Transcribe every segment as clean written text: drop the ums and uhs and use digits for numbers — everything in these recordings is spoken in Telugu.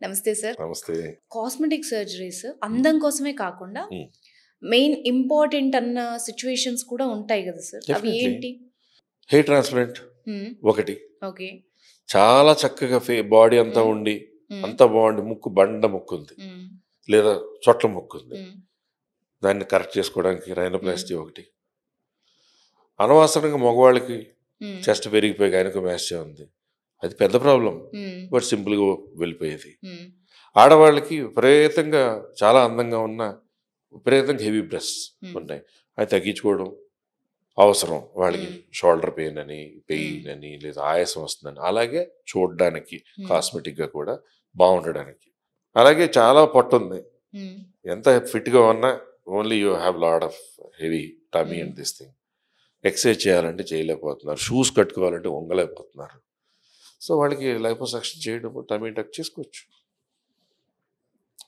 నమస్తే సార్. నమస్తే. కాస్మెటిక్ సర్జరీస్ అందం కోసమే కాకుండా మెయిన్ ఇంపార్టెంట్ అన్న సిచ్యువేషన్స్ కూడా ఉంటాయి కదా సార్, అవి Definitely. ఏంటి? హెయిర్ ట్రాన్స్ప్లాంట్ ఒకటి. ఓకే. చాలా చక్కగా బాడీ అంతా ఉండి అంతా బాగుండి ముక్కు బండ ముక్కు ఉంది లేదా చొట్ల ముక్కు ఉంది, దాన్ని కరెక్ట్ చేసుకోవడానికి రైనోప్లాస్టీ ఒకటి. అనవసరంగా మగవాళ్ళకి చెస్ట్ పెరిగిపోయి గైనకోమాస్టీ ఉంది, అది పెద్ద ప్రాబ్లం, బట్ సింపుల్గా వెళ్ళిపోయేది. ఆడవాళ్ళకి విపరీతంగా చాలా అందంగా ఉన్న విపరీతంగా హెవీ బ్రెస్ట్స్ ఉన్నాయి, అది తగ్గించుకోవడం అవసరం. వాళ్ళకి షోల్డర్ పెయిన్ అని లేదా ఆయాసం వస్తుందని, అలాగే చూడడానికి కాస్మెటిక్గా కూడా బాగుండడానికి. అలాగే చాలా పొట్ట ఉంది, ఎంత ఫిట్గా ఉన్నా only you have load of heavy tummy and this thing. Exercise చేయాలంటే చేయలేకపోతున్నారు, షూస్ కట్టుకోవాలంటే వంగలేకపోతున్నారు. సో వాళ్ళకి లైపోసక్షన్ చేయడం, టమీ టక్ చేసుకోవచ్చు.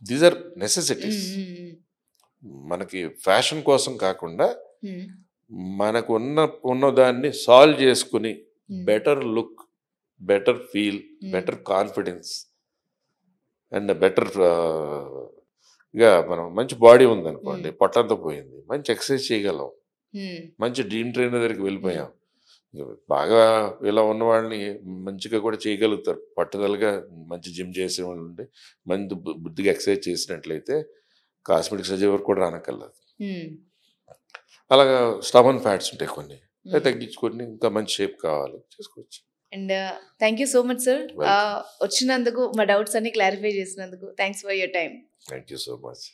These are necessities. మనకి ఫ్యాషన్ కోసం కాకుండా మనకు ఉన్నదాన్ని సాల్వ్ చేసుకుని better look, better feel, better confidence and better గా మనం మంచి బాడీ ఉందనుకోండి, పొట్టంతా పోయింది, మంచి ఎక్సర్సైజ్ చేయగలం, మంచి డ్రీమ్ ట్రైనర్ దగ్గరికి వెళ్ళిపోయాం. బాగా ఇలా ఉన్న వాళ్ళని మంచిగా కూడా చేయగలుగుతారు, పట్టుదలగా మంచి జిమ్ చేసే వాళ్ళు ఉంటే మంచి బుద్ధిగా ఎక్సర్సైజ్ చేసినట్లయితే కాస్మెటిక్ సర్జరీ వరకు కూడా రానక్కర్లేదు. అలాగా స్టమన్ ఫ్యాట్స్ ఉంటాయి కొన్ని, అవి తగ్గించుకొని ఇంకా మంచి షేప్ కావాలి చేసుకోవచ్చు. And thank you so much sir, వచ్చినందుకు మా డౌట్స్ అన్ని క్లారిఫై చేసినందుకు. Thanks for your time. Thank you so much.